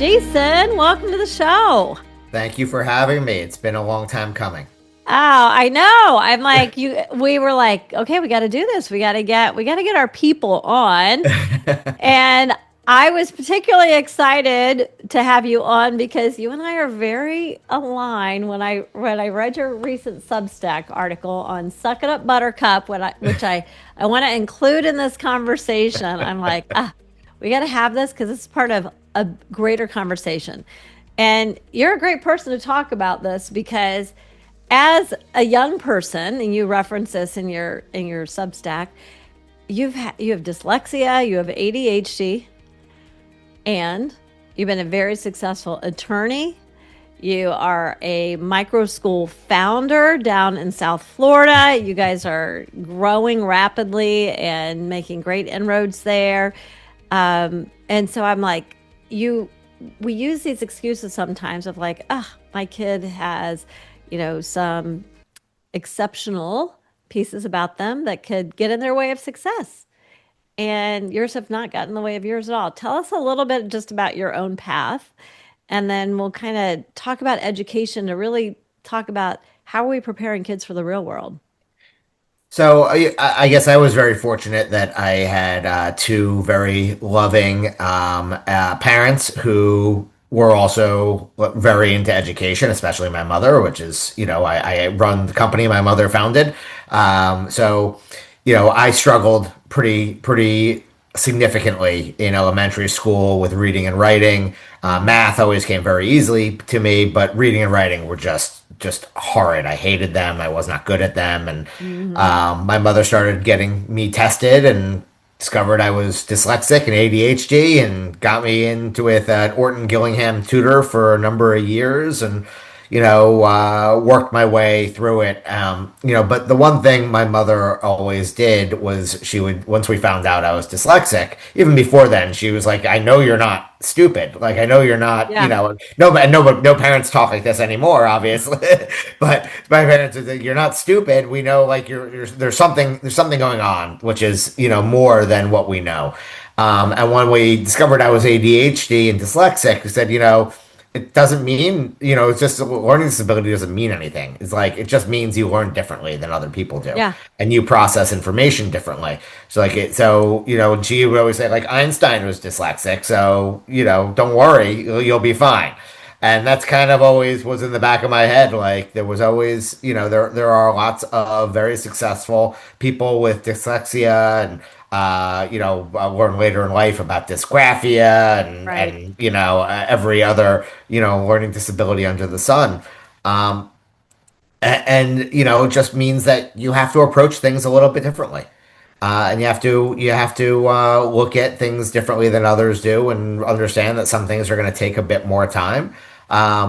Jason, welcome to the show. Thank you for having me. It's been a long time coming. Oh, I know. I'm like you. We were like, okay, we got to do this. We got to get our people on. And I was particularly excited to have you on because you and I are very aligned. When I read your recent Substack article on "Suck It Up, Buttercup," which I want to include in this conversation, I'm like, we got to have this because it's part of a greater conversation. And you're a great person to talk about this because as a young person, and you reference this in your Substack, you have dyslexia, you have ADHD, and you've been a very successful attorney. You are a micro school founder down in South Florida. You guys are growing rapidly and making great inroads there. And so I'm like, we use these excuses sometimes of like, my kid has, some exceptional pieces about them that could get in their way of success. And yours have not gotten in the way of yours at all. Tell us a little bit just about your own path, and then we'll kind of talk about education to really talk about how are we preparing kids for the real world. So I guess I was very fortunate that I had two very loving parents who were also very into education, especially my mother, which is, I run the company my mother founded. I struggled pretty significantly in elementary school with reading and writing. Math always came very easily to me, but reading and writing were just horrid. I hated them. I was not good at them, and my mother started getting me tested and discovered I was dyslexic and ADHD, and got me into with an Orton Gillingham tutor for a number of years, and worked my way through it. But the one thing my mother always did was she would, once we found out I was dyslexic, even before then, she was like, I know you're not stupid. Like, I know you're not, Yeah. no parents talk like this anymore, obviously. But my parents would say, you're not stupid. We know, like, there's something going on, which is, more than what we know. And when we discovered I was ADHD and dyslexic, we said, it doesn't mean, it's just a learning disability doesn't mean anything. It's like, it just means you learn differently than other people do. Yeah. And you process information differently. And she would always say, like, Einstein was dyslexic. So, don't worry, you'll be fine. And that's kind of always was in the back of my head. Like, there was always, there are lots of very successful people with dyslexia, and I learned later in life about dysgraphia and Right. every other learning disability under the sun. Um, it just means that you have to approach things a little bit differently. And you have to look at things differently than others do, and understand that some things are going to take a bit more time,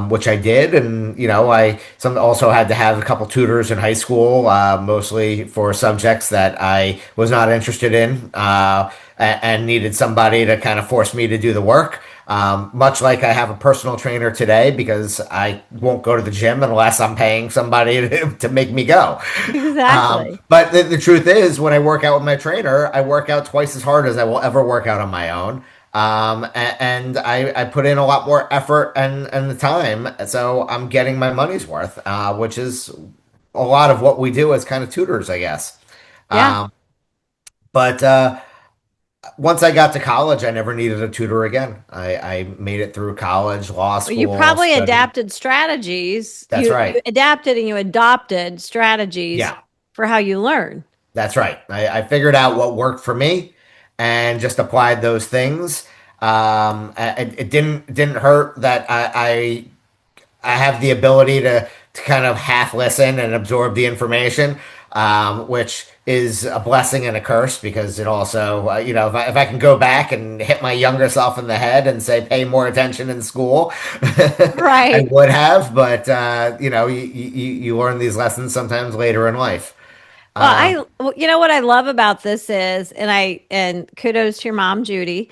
which I did. And I also had to have a couple tutors in high school, mostly for subjects that I was not interested in, and needed somebody to kind of force me to do the work. Much like I have a personal trainer today, because I won't go to the gym unless I'm paying somebody to make me go. Exactly. But the truth is, when I work out with my trainer, I work out twice as hard as I will ever work out on my own. And I put in a lot more effort and the time. So I'm getting my money's worth, which is a lot of what we do as kind of tutors, I guess. Yeah. Um, but once I got to college, I never needed a tutor again. I made it through college, law Well, you school, probably studied. adapted strategies. That's You right. adapted and you adopted strategies Yeah. for how you learn. That's right. I figured out what worked for me and just applied those things. It didn't hurt that I have the ability to kind of half listen and absorb the information, which is a blessing and a curse, because it also, if I can go back and hit my younger self in the head and say, pay more attention in school, I Right. would have. But, you learn these lessons sometimes later in life. Um, You know what I love about this is, and kudos to your mom, Judy,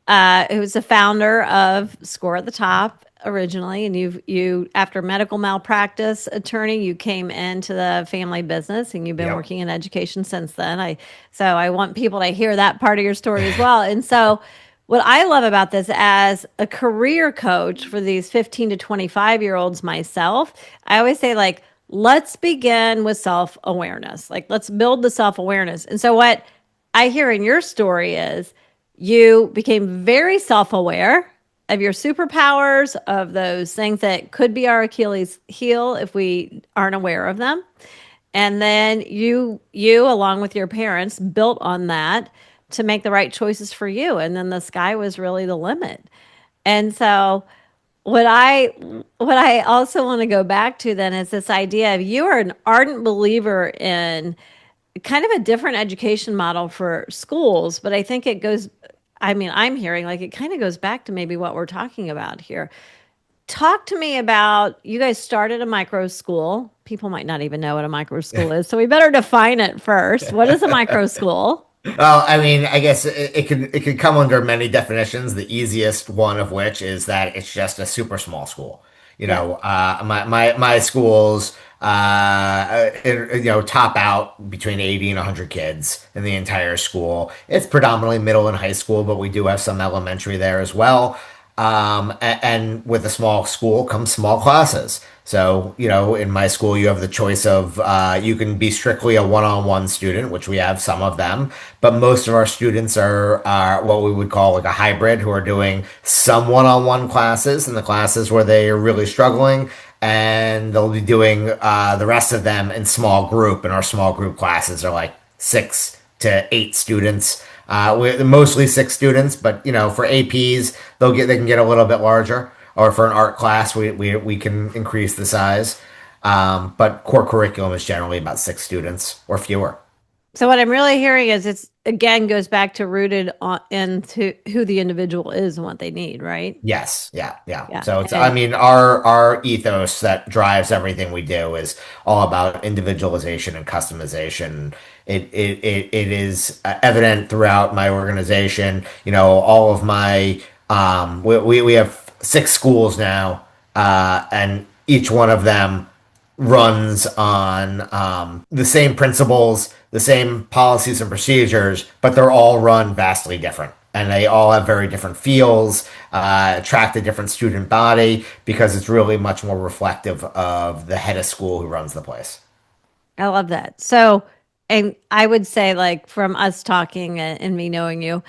who was the founder of Score at the Top originally, and you after medical malpractice attorney, you came into the family business, and you've been yep. working in education since then. So I want people to hear that part of your story as well. And so what I love about this as a career coach for these 15 to 25-year-olds myself, I always say, like, let's begin with self awareness. Like, let's build the self awareness. And so, what I hear in your story is you became very self aware of your superpowers, of those things that could be our Achilles heel if we aren't aware of them. And then you along with your parents built on that to make the right choices for you. And then the sky was really the limit. And so what I what I also want to go back to then is this idea of you are an ardent believer in kind of a different education model for schools, but I think it goes, I mean, I'm hearing like it kind of goes back to maybe what we're talking about here. Talk to me about, you guys started a micro school. People might not even know what a micro school is, so we better define it first. What is a micro school? Well, I mean, I guess it could come under many definitions. The easiest one of which is that it's just a super small school. Yeah. My schools, top out between 80 and 100 kids in the entire school. It's predominantly middle and high school, but we do have some elementary there as well. And with a small school comes small classes. So, in my school, you have the choice of you can be strictly a one-on-one student, which we have some of them, but most of our students are what we would call like a hybrid, who are doing some one-on-one classes in the classes where they are really struggling, and they'll be doing the rest of them in small group. And our small group classes are like 6 to 8 students. We're mostly 6 students, but for APs, they can get a little bit larger. Or for an art class, we can increase the size. But core curriculum is generally about 6 students or fewer. So what I'm really hearing is it's again goes back to rooted on into who the individual is and what they need, right? Yes, yeah, yeah. Yeah. So I And mean, our ethos that drives everything we do is all about individualization and customization. It is evident throughout my organization. All of my we have 6 schools now, and each one of them runs on the same principles, the same policies and procedures, but they're all run vastly different. And they all have very different feels, attract a different student body because it's really much more reflective of the head of school who runs the place. I love that. So, and I would say, like, from us talking and me knowing you,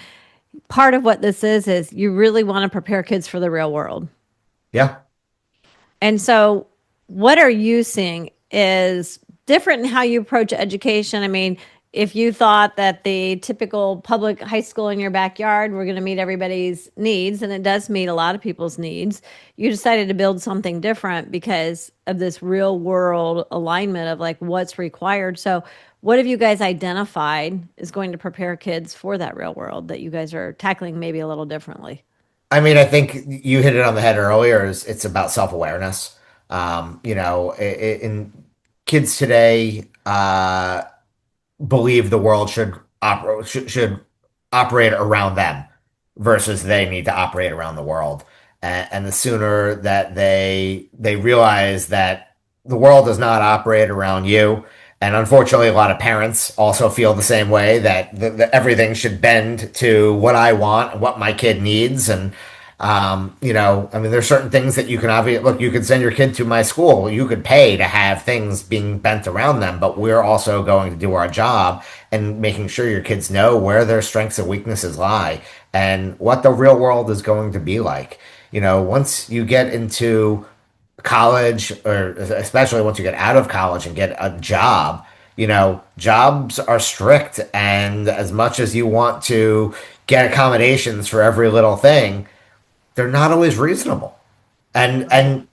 part of what this is you really want to prepare kids for the real world. Yeah. And so, what are you seeing is different in how you approach education? I mean, if you thought that the typical public high school in your backyard were going to meet everybody's needs, and it does meet a lot of people's needs, you decided to build something different because of this real world alignment of like what's required. So, what have you guys identified is going to prepare kids for that real world that you guys are tackling maybe a little differently? I mean, I think you hit it on the head earlier. It's about self-awareness. In kids today, believe the world should operate around them versus they need to operate around the world. And the sooner that they realize that the world does not operate around you, and unfortunately, a lot of parents also feel the same way that everything should bend to what I want, what my kid needs, and I mean, there's certain things that you can obviously look. You could send your kid to my school. You could pay to have things being bent around them, but we're also going to do our job and making sure your kids know where their strengths and weaknesses lie and what the real world is going to be like. Once you get into college, or especially once you get out of college and get a job, jobs are strict, and as much as you want to get accommodations for every little thing, they're not always reasonable. And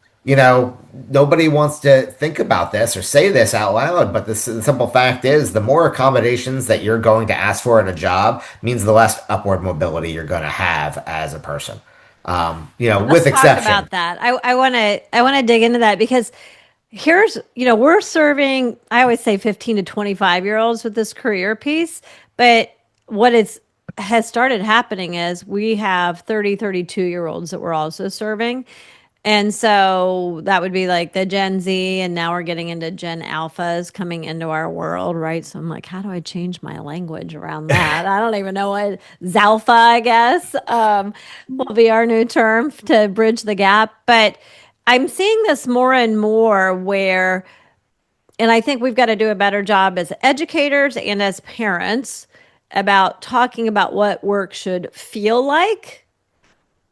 nobody wants to think about this or say this out loud, but the simple fact is the more accommodations that you're going to ask for at a job means the less upward mobility you're going to have as a person. Let's With talk exception. about that. I want to dig into that because here's, we're serving, I always say 15 to 25-year-olds with this career piece, but what it's has started happening is we have 30, 32-year-olds that we're also serving. And so that would be like the Gen Z, and now we're getting into Gen Alphas coming into our world, right? So I'm like, how do I change my language around that? I don't even know what Zalpha, I guess, will be our new term to bridge the gap. But I'm seeing this more and more where, and I think we've got to do a better job as educators and as parents about talking about what work should feel like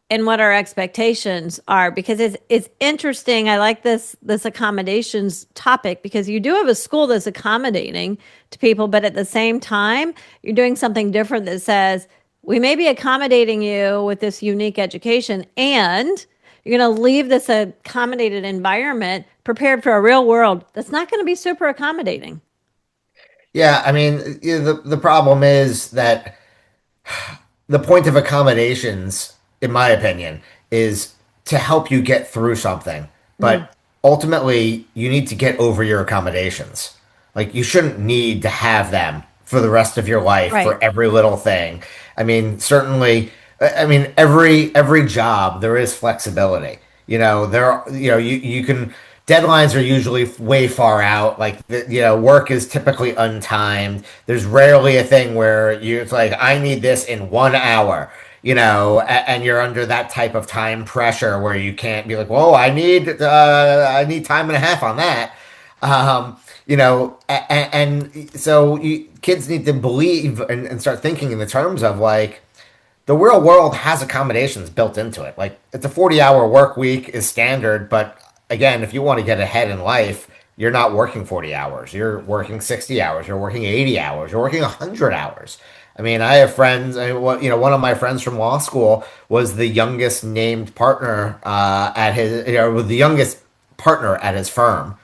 and what our expectations are, because it's interesting. I like this accommodations topic because you do have a school that's accommodating to people, but at the same time you're doing something different that says we may be accommodating you with this unique education, and you're going to leave this accommodated environment prepared for a real world that's not going to be super accommodating. Yeah, I mean, the problem is that the point of accommodations, in my opinion, is to help you get through something. Mm, But ultimately, you need to get over your accommodations. Like, you shouldn't need to have them for the rest of your life right. for every little thing. I mean, certainly, I mean, every job there is flexibility. You can deadlines are usually way far out. Like, work is typically untimed. There's rarely a thing where it's like, I need this in 1 hour, and you're under that type of time pressure where you can't be like, whoa, I need time and a half on that. And so kids need to believe and start thinking in the terms of like, the real world has accommodations built into it. Like, it's a 40-hour work week is standard, but again, if you want to get ahead in life, you're not working 40 hours. You're working 60 hours. You're working 80 hours. You're working 100 hours. I mean, I have friends. One of my friends from law school was the youngest named partner at the youngest partner at his firm,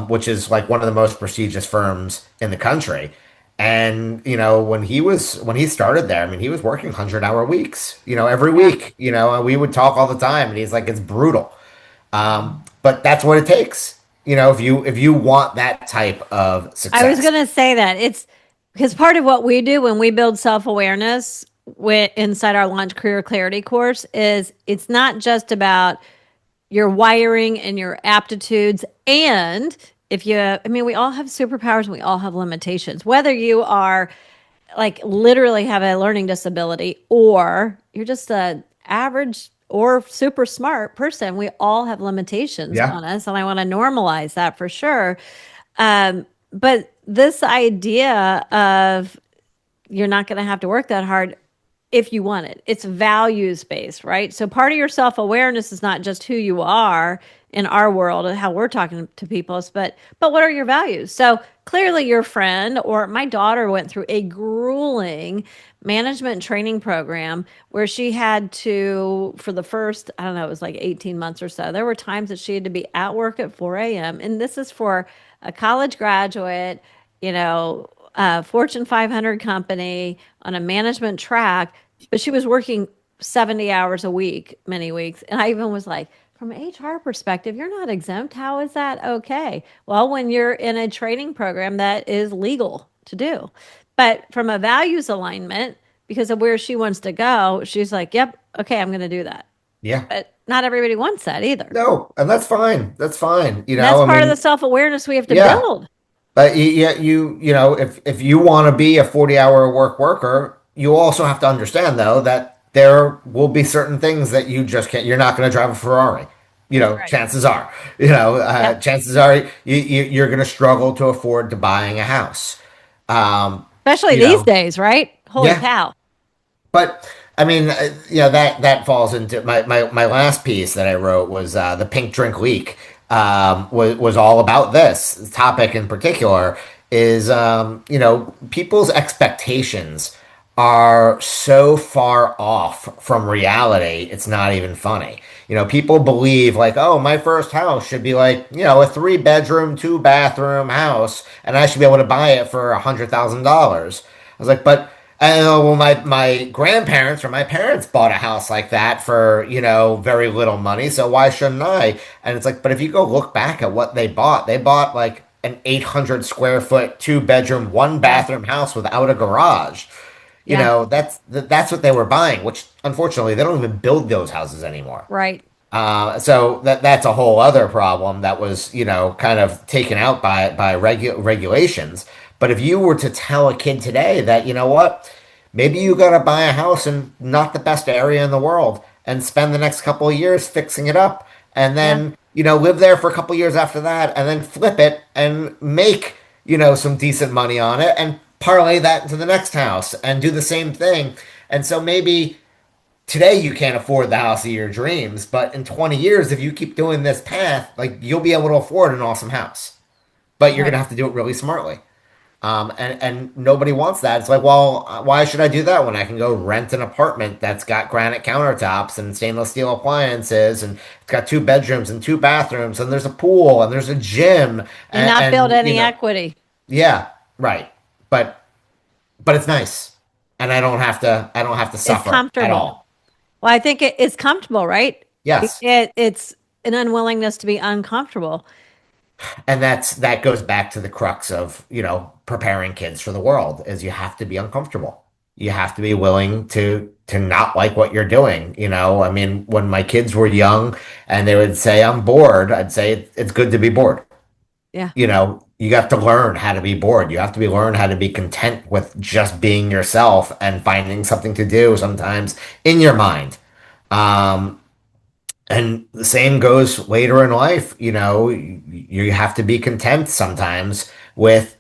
which is like one of the most prestigious firms in the country. And when he started there, I mean, he was working 100-hour weeks, every Yeah. week, and we would talk all the time, and he's like, it's brutal. But that's what it takes, if you want that type of I was success. going to say that it's because part of what we do when we build self awareness inside our Launch Career Clarity course is it's not just about your wiring and your aptitudes. And if you, I mean, we all have superpowers and we all have limitations, whether you are like literally have a learning disability or you're just a average or super smart person. We all have limitations Yeah. on us, and I want to normalize that for sure. But this idea of you're not going to have to work that hard if you want it. It's values based, right? So part of your self awareness is not just who you are in our world and how we're talking to people, but what are your values? So clearly, your friend or my daughter went through a grueling management training program where she had to, for the first, I don't know, it was like 18 months or so. There were times that she had to be at work at 4 a.m. And this is for a college graduate, Fortune 500 company on a management track, but she was working 70 hours a week, many weeks. And I even was like, from an HR perspective, you're not exempt. How is that okay? Well, when you're in a training program that is legal to do. But from a values alignment, because of where she wants to go, she's like, yep, okay, I'm going to do that. Yeah. But not everybody wants that either. No, and that's fine. That's fine. And that's I part of the mean, self awareness we have to yeah. build. But if you want to be a 40-hour worker, you also have to understand though that there will be certain things that you just can't. You're not going to drive a Ferrari. That's right. Chances are. Yep. Chances are you're going to struggle to afford to buying a house. Um, Especially you these know, days, right? Holy yeah. cow. But I mean, that falls into my last piece that I wrote was the pink drink leak. Was all about this topic in particular. Is people's expectations are so far off from reality, it's not even funny. People believe like, oh, my first house should be like, a 3 bedroom, 2 bathroom house, and I should be able to buy it for $100,000. I was like, but I know, well, my grandparents or my parents bought a house like that for, very little money, so why shouldn't I? And it's like, but if you go look back at what they bought like an 800 square foot, 2 bedroom, one Yeah. bathroom house without a garage. Yeah. That's what they were buying, which unfortunately they don't even build those houses anymore. Right. So that's a whole other problem that was, kind of taken out by regulations. But if you were to tell a kid today that, you know what, maybe you got to buy a house in not the best area in the world and spend the next couple of years fixing it up, and Yeah. then, live there for a couple of years after that, and then flip it and make, some decent money on it and parlay that into the next house and do the same thing. And so maybe today you can't afford the house of your dreams, but in 20 years, if you keep doing this path, like you'll be able to afford an awesome house. But you're gonna Right. have to do it really smartly. And nobody wants that. It's like, well, why should I do that when I can go rent an apartment that's got granite countertops and stainless steel appliances, and it's got two bedrooms and two bathrooms, and there's a pool and there's a gym, And not build and any equity. yeah, right. But it's nice, and I don't have to It's suffer at comfortable. all. Well, I think it's comfortable, right? Yes. It's an unwillingness to be uncomfortable. And that goes back to the crux of, preparing kids for the world is you have to be uncomfortable. You have to be willing to not like what you're doing. I mean, when my kids were young and they would say, I'm bored, I'd say it's good to be bored. Yeah. You have to learn how to be bored. You have to learn how to be content with just being yourself and finding something to do sometimes in your mind. Um, and the same goes later in life. You have to be content sometimes with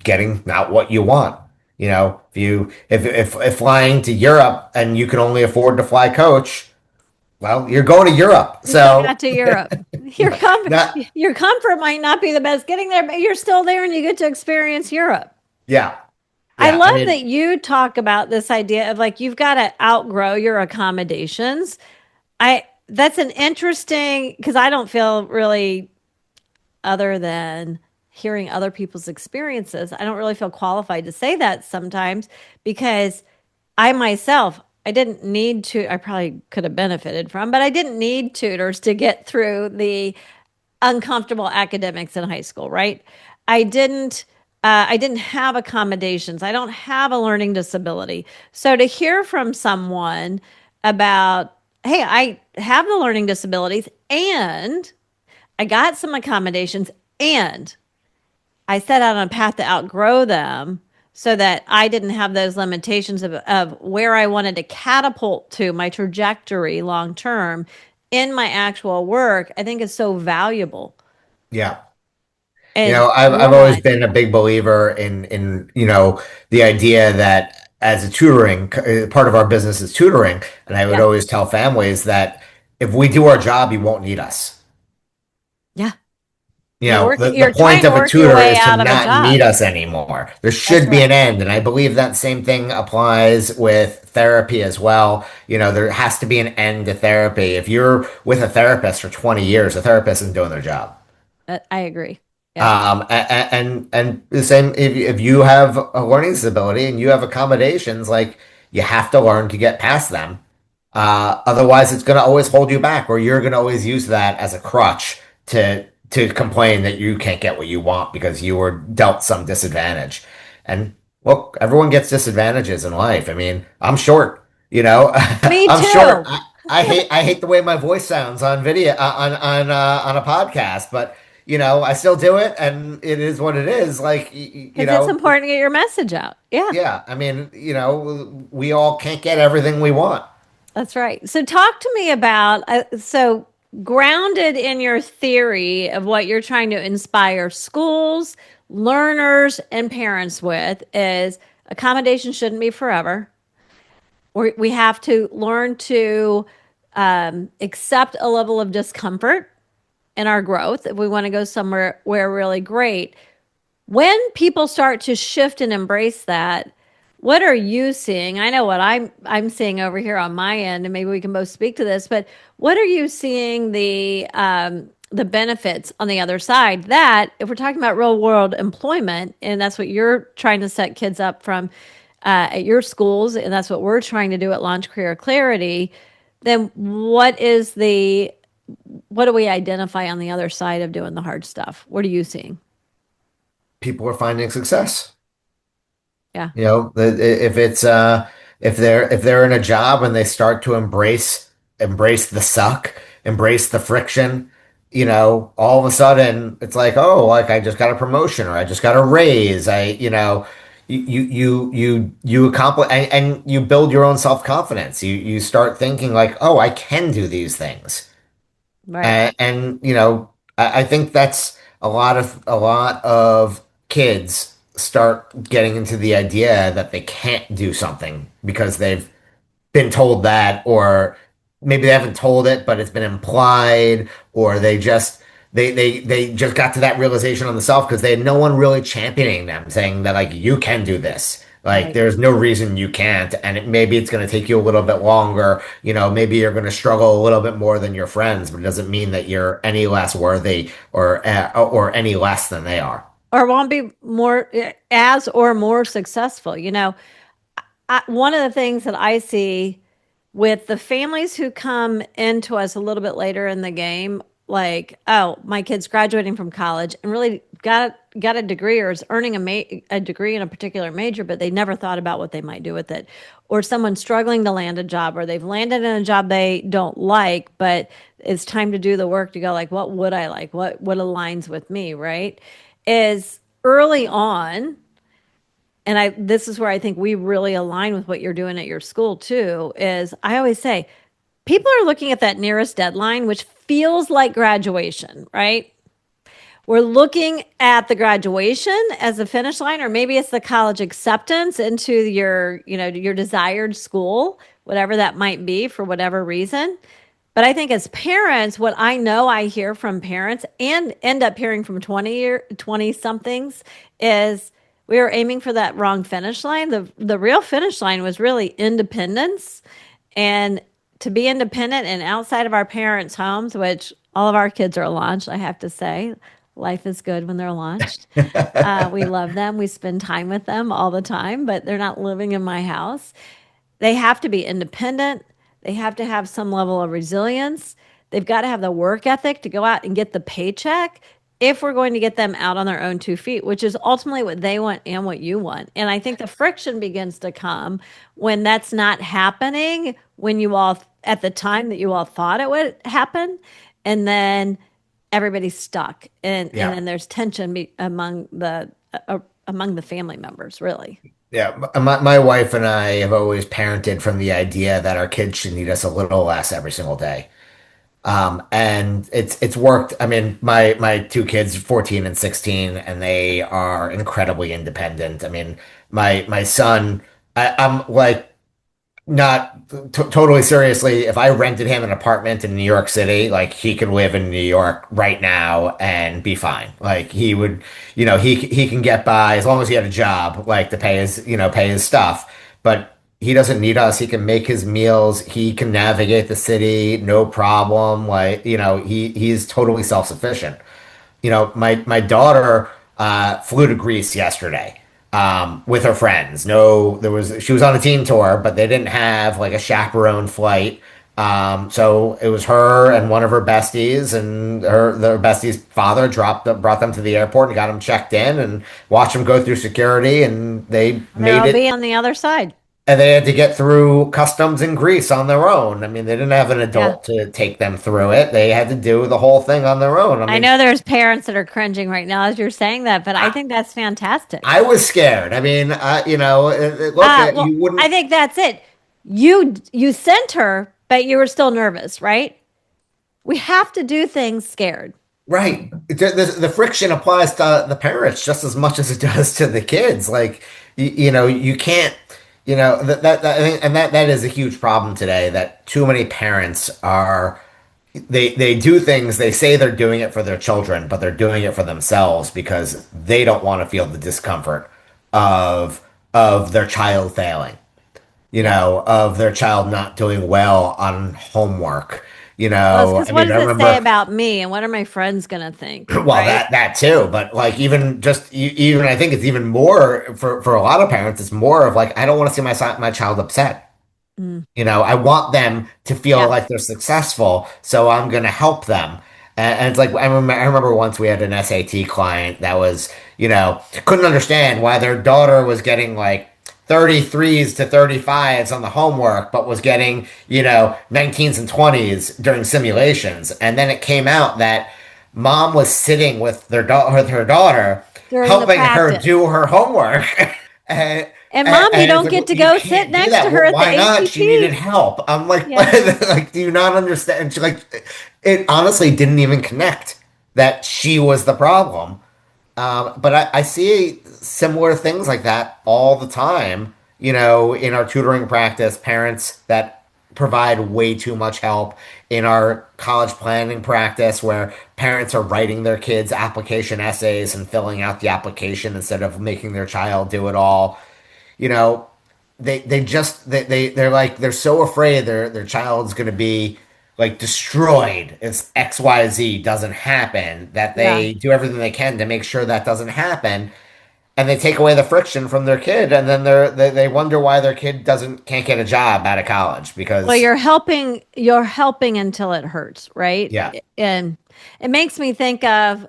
getting not what you want. If flying to Europe and you can only afford to fly coach, well, you're going to Europe. You're going So out to Europe. Your comfort, not your comfort might not be the best getting there, but you're still there and you get to experience Europe. yeah. I Yeah. I love mean, that you talk about this idea of like you've got to outgrow your accommodations. I That's an interesting because I don't feel really other than hearing other people's experiences. I don't really feel qualified to say that sometimes because I myself, I didn't need to, I probably could have benefited from, but I didn't need tutors to get through the uncomfortable academics in high school, right? I didn't I didn't have accommodations. I don't have a learning disability. So to hear from someone about, hey, I have the learning disabilities and I got some accommodations and I set out on a path to outgrow them so that I didn't have those limitations of where I wanted to catapult to my trajectory long term in my actual work, I think is so valuable. yeah. And I've always normalizing been a big believer in the idea that as a tutoring part of our business is tutoring, and I would yeah, always tell families that if we do our job, you won't need us. yeah. The You're trying point to of a work your tutor way is to out of a not job. need us anymore. There That's should be an right. end, and I believe that same thing applies with therapy as well. There has to be an end to therapy. If you're with a therapist for 20 years, the therapist isn't doing their job. I agree. Yeah. And the same if you have a learning disability and you have accommodations, like you have to learn to get past them. Otherwise, it's going to always hold you back, or you're going to always use that as a crutch to complain that you can't get what you want because you were dealt some disadvantage. And look, everyone gets disadvantages in life. I mean, I'm short, Me I'm short. too. I hate the way my voice sounds on video on a podcast, but I still do it, and it is what it is. Like Because it's important to get your message out. Yeah. yeah. I mean, we all can't get everything we want. That's right. So talk to me about so grounded in your theory of what you're trying to inspire schools, learners, and parents with is accommodation shouldn't be forever. We have to learn to accept a level of discomfort in our growth if we want to go somewhere where really great. When people start to shift and embrace that, what are you seeing? I know what I'm seeing over here on my end, and maybe we can both speak to this. But what are you seeing the benefits on the other side? That if we're talking about real world employment, and that's what you're trying to set kids up from at your schools, and that's what we're trying to do at Launch Career Clarity. Then what do we identify on the other side of doing the hard stuff? What are you seeing? People are finding success. Yeah. If it's if they're in a job and they start to embrace the suck, embrace the friction, all of a sudden it's like, oh, like I just got a promotion or I just got a raise. You accomplish and you build your own self-confidence. You start thinking like, oh, I can do these things. Right. I think that's a lot of kids start getting into the idea that they can't do something because they've been told that, or maybe they haven't told it, but it's been implied, or they just got to that realization on themselves because they had no one really championing them, saying that like you can do this. Like Right. there's no reason you can't, and maybe it's going to take you a little bit longer. Maybe you're going to struggle a little bit more than your friends, but it doesn't mean that you're any less worthy or any less than they are. Or won't be more as or more successful. One of the things that I see with the families who come into us a little bit later in the game, like, oh, my kid's graduating from college and really got a degree or is earning a degree in a particular major, but they never thought about what they might do with it. Or someone struggling to land a job, or they've landed in a job they don't like, but it's time to do the work to go like, what would I like? What aligns with me, right? Is early on, and I this is where I think we really align with what you're doing at your school too, is I always say people are looking at that nearest deadline, which feels like graduation, right? We're looking at the graduation as the finish line, or maybe it's the college acceptance into your desired school, whatever that might be for whatever reason. But I think as parents, what I know I hear from parents and end up hearing from 20 somethings is we were aiming for that wrong finish line. The real finish line was really independence, and to be independent and outside of our parents' homes, which all of our kids are launched, I have to say. Life is good when they're launched. We love them. We spend time with them all the time, but they're not living in my house. They have to be independent. They have to have some level of resilience. They've got to have the work ethic to go out and get the paycheck if we're going to get them out on their own 2 feet, which is ultimately what they want and what you want. And I think the friction begins to come when that's not happening, when you all, at the time that you all thought it would happen. And then everybody's stuck. And Yeah. then there's tension among the family members, really. Yeah, my wife and I have always parented from the idea that our kids should need us a little less every single day. And it's worked. I mean, my two kids, 14 and 16, and they are incredibly independent. I mean, my son, I'm like not totally seriously, if I rented him an apartment in New York City, like he could live in New York right now and be fine. Like he would, he can get by as long as he had a job, like to pay his stuff. But he doesn't need us. He can make his meals. He can navigate the city, no problem. Like, he's totally self-sufficient. My daughter flew to Greece yesterday with her friends. No, she was on a team tour, but they didn't have like a chaperone flight. So it was her and one of her besties, and their bestie's father brought them to the airport and got them checked in and watched them go through security, and they They're made all it. be on the other side. And they had to get through customs in Greece on their own. I mean, they didn't have an Yeah. adult to take them through it. They had to do the whole thing on their own. I I mean, know there's parents that are cringing right now as you're saying that, but I I, think that's fantastic. I was scared. I mean, look, Well, you wouldn't. I think that's it. You sent her, but you were still nervous, right? We have to do things scared. Right. The friction applies to the parents just as much as it does to the kids. Like, you can't, that I think, and that is a huge problem today, that too many parents they do things, they say they're doing it for their children, but they're doing it for themselves because they don't want to feel the discomfort of of their child failing, Yeah. of their child not doing well on homework. Well, it's because I what mean, I does it say remember. about me and what are my friends going to think, Well, right? that too, but like even I think it's even more for a lot of parents. It's more of like I don't want to see my child upset. Mm. I want them to feel Yeah. like they're successful, so I'm going to help them. And it's like I remember once we had an SAT client that was couldn't understand why their daughter was getting like 33s to 35s on the homework, but was getting, 19s and 20s during simulations. And then it came out that mom was sitting with her daughter, During the helping her practice. do her homework. and, And and, mom, you and it's don't like, get well, to you go sit can't do next to that. her Well, at the why not? She needed APT. help. I'm like, Yeah. like, do you not understand? She like, it honestly didn't even connect that she was the problem. But I see similar things like that all the time, in our tutoring practice, parents that provide way too much help in our college planning practice where parents are writing their kids application essays and filling out the application instead of making their child do it all. You know, they're like they're so afraid their child's going to be like destroyed if XYZ doesn't happen that Yeah. they do everything they can to make sure that doesn't happen, and they take away the friction from their kid, and then they wonder why their kid doesn't can't get a job out of college Well, because you're helping until it hurts, right? yeah. And it makes me think of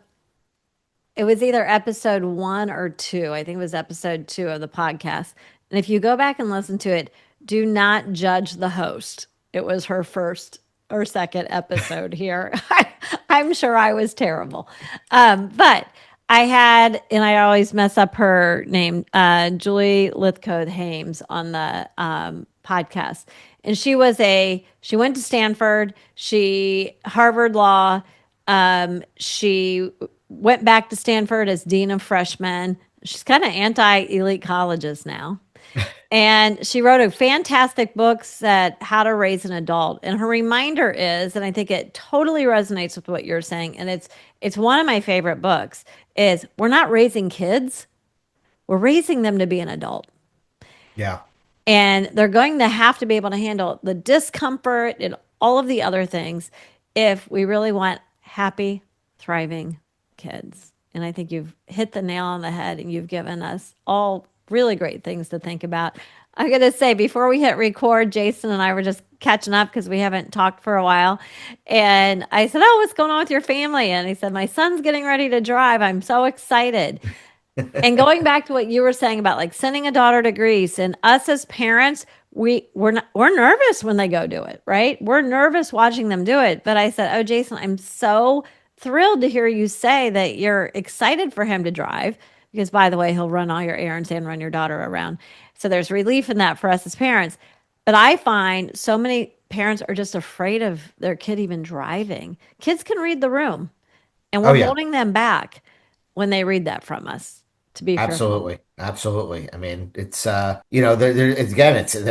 it was either episode 1 or 2. I think it was episode 2 of the podcast. And if you go back and listen to it, do not judge the host. It was her first or second episode here. I'm sure I was terrible. But and I always mess up her name, Julie Lithgow Hames on the podcast. And she went to Stanford, Harvard Law, she went back to Stanford as dean of freshmen. She's kind of anti elite colleges now. And she wrote a fantastic book that How to Raise an Adult. And her reminder is, and I think it totally resonates with what you're saying, and it's one of my favorite books, is we're not raising kids, we're raising them to be an adult. Yeah. And they're going to have to be able to handle the discomfort and all of the other things if we really want happy, thriving kids. And I think you've hit the nail on the head and you've given us all really great things to think about. I got to say, before we hit record, Jason and I were just catching up because we haven't talked for a while. And I said, "Oh, what's going on with your family?" And he said, "My son's getting ready to drive. I'm so excited." And going back to what you were saying about like sending a daughter to Greece and us as parents, we're nervous when they go do it, right? We're nervous watching them do it. But I said, "Oh, Jason, I'm so thrilled to hear you say that you're excited for him to drive because by the way, he'll run all your errands and run your daughter around." So there's relief in that for us as parents. But I find so many parents are just afraid of their kid even driving. Kids can read the room, and Oh we're yeah. holding them back when they read that from us, to be fearful. Absolutely. Absolutely. I mean, it's they're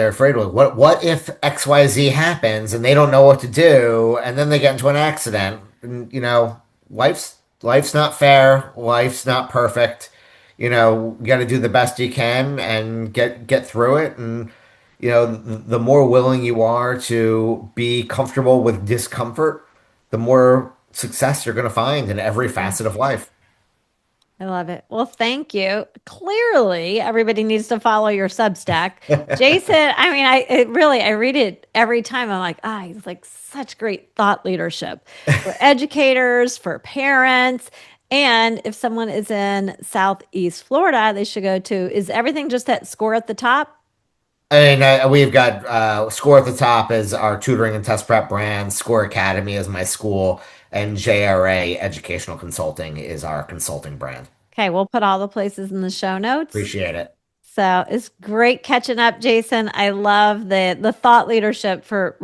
afraid of what if XYZ happens and they don't know what to do and then they get into an accident. And life's not fair, life's not perfect. You got to do the best you can and get through it, and the more willing you are to be comfortable with discomfort, the more success you're going to find in every Yeah. facet of life. I love it. Well, thank you. Clearly, everybody needs to follow your Substack. Jason, I mean, I read it every time. I'm like, he's like such great thought leadership for educators, for parents. And if someone is in Southeast Florida, they should go to, is everything just at Score at the Top? And we've got Score at the Top is our tutoring and test prep brand. Score Academy is my school, and JRA Educational Consulting is our consulting brand. Okay, we'll put all the places in the show notes. Appreciate it. So it's great catching up, Jason. I love the thought leadership for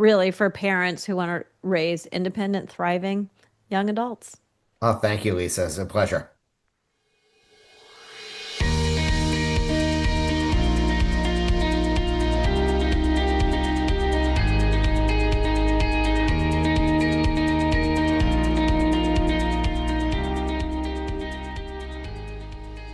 parents who want to raise independent, thriving young adults. Oh, thank you, Lisa. It's a pleasure.